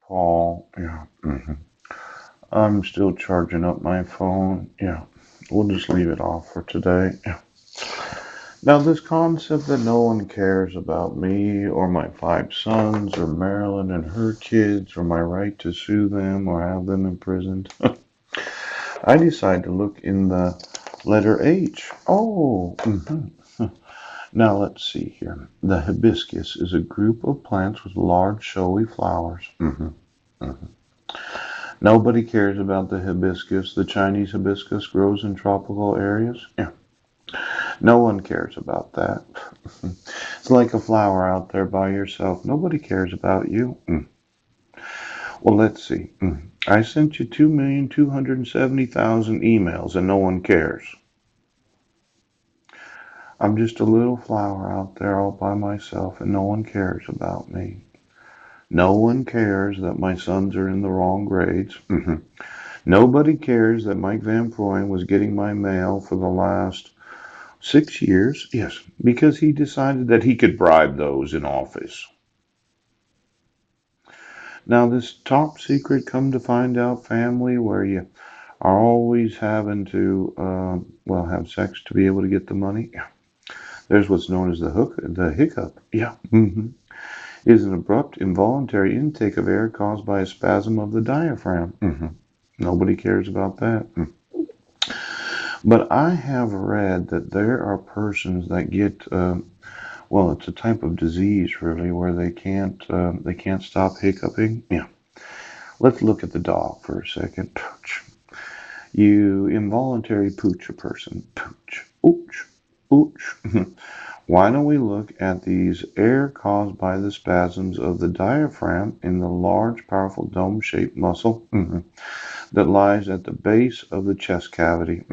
Paul. Yeah. I'm still charging up my phone. Yeah. We'll just leave it off for today. Yeah. Now, this concept that no one cares about me or my five sons or Marilyn and her kids or my right to sue them or have them imprisoned, I decide to look in the letter H. Oh, now let's see here. The hibiscus is a group of plants with large, showy flowers. Nobody cares about the hibiscus. The Chinese hibiscus grows in tropical areas. Yeah. No one cares about that. It's like a flower out there by yourself. Nobody cares about you. Well, let's see. I sent you 2,270,000 emails and no one cares. I'm just a little flower out there all by myself and no one cares about me. No one cares that my sons are in the wrong grades. Nobody cares that Mike Van Proyen was getting my mail for the last 6 years. Yes, because he decided that he could bribe those in office. Now, this top secret come to find out family where you are always having to, well, have sex to be able to get the money. Yeah. There's what's known as the hiccup. Yeah. Is an abrupt, involuntary intake of air caused by a spasm of the diaphragm. Nobody cares about that. But I have read that there are persons that get, well, it's a type of disease really, where they can't stop hiccuping. Yeah. Let's look at the dog for a second. Pooch. You involuntary pooch a person. Pooch. Ooch. Ooch. Why don't we look at these air caused by the spasms of the diaphragm in the large, powerful dome-shaped muscle that lies at the base of the chest cavity?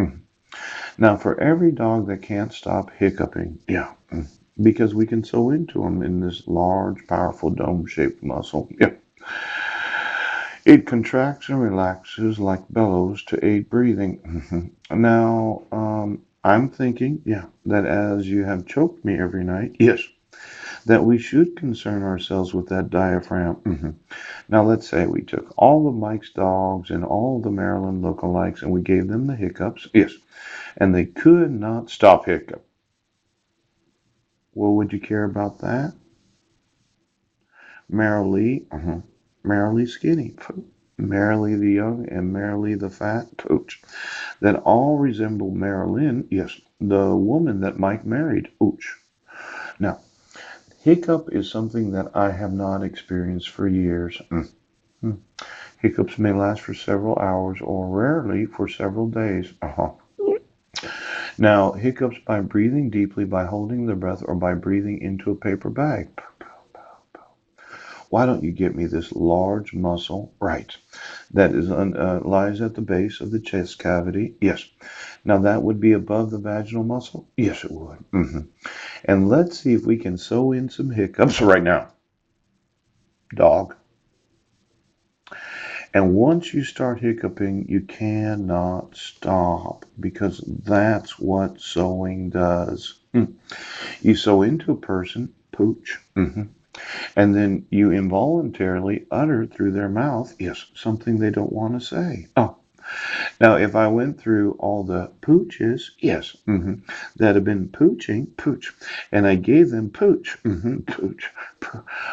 Now, for every dog that can't stop hiccuping, yeah, because we can sew into them in this large, powerful dome-shaped muscle, yeah, it contracts and relaxes like bellows to aid breathing. Now, I'm thinking, yeah, that as you have choked me every night, yes, that we should concern ourselves with that diaphragm. Now, let's say we took all of Mike's dogs and all the Maryland lookalikes and we gave them the hiccups. Yes, and they could not stop hiccup. Well, would you care about that? Merrily, Merrily Skinny, Merrily the Young, and Merrily the Fat, Pooch, that all resemble Marilyn, yes, the woman that Mike married, Ooch. Now, hiccup is something that I have not experienced for years. Mm. Hiccups may last for several hours or rarely for several days. Now, hiccups by breathing deeply, by holding the breath, or by breathing into a paper bag. Why don't you get me this large muscle? Right. That lies at the base of the chest cavity. Yes. Now that would be above the vaginal muscle. Yes, it would. And let's see if we can sew in some hiccups right now, dog. And once you start hiccuping, you cannot stop because that's what sewing does. You sew into a person, pooch, and then you involuntarily utter through their mouth, yes, something they don't want to say. Oh, now if I went through all the pooches, yes, that have been pooching, pooch, and I gave them pooch, pooch,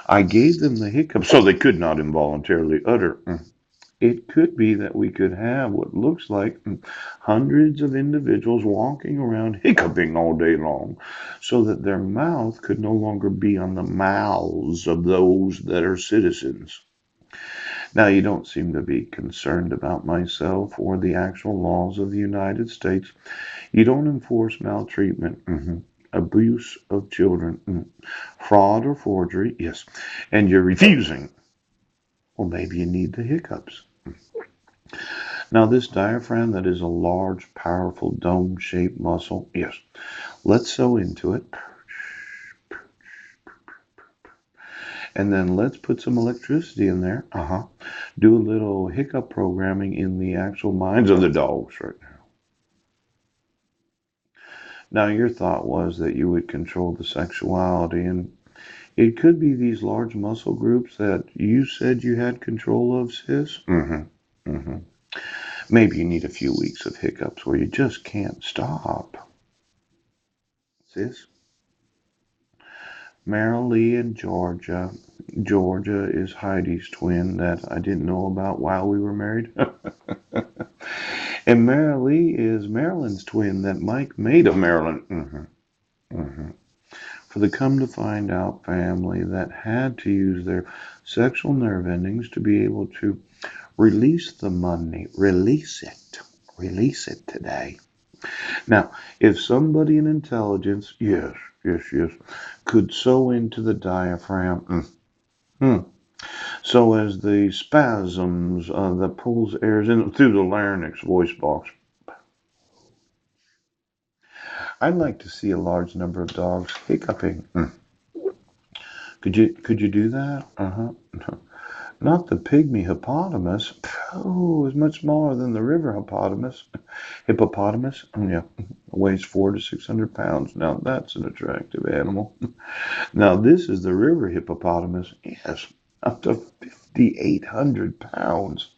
I gave them the hiccup so they could not involuntarily utter. It could be that we could have what looks like hundreds of individuals walking around hiccuping all day long so that their mouth could no longer be on the mouths of those that are citizens. Now, you don't seem to be concerned about myself or the actual laws of the United States. You don't enforce maltreatment. Abuse of children, fraud or forgery, yes, and you're refusing. Well, maybe you need the hiccups. Now, this diaphragm that is a large, powerful dome-shaped muscle, yes, let's sew into it. And then let's put some electricity in there. Do a little hiccup programming in the actual minds of the dogs right now. Now, your thought was that you would control the sexuality, and It could be these large muscle groups that you said you had control of, sis. Mm-hmm. Maybe you need a few weeks of hiccups where you just can't stop, sis. Marilee in Georgia. Georgia is Heidi's twin that I didn't know about while we were married. And Marilee is Marilyn's twin that Mike made of Marilyn. For the come to find out family that had to use their sexual nerve endings to be able to release the money. Release it today. Now, if somebody in intelligence, yes, could sew into the diaphragm, so as the spasms that pulls airs in through the larynx voice box. I'd like to see a large number of dogs hiccuping. Could you do that? Not the pygmy hippopotamus. Oh, is much smaller than the river hippopotamus. Hippopotamus? Yeah, weighs 400 to 600 pounds. Now that's an attractive animal. Now this is the river hippopotamus. Yes, up to 5,800 pounds.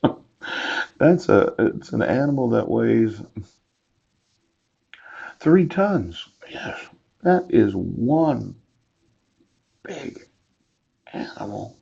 It's an animal that weighs 3 tons. Yes, that is one big animal.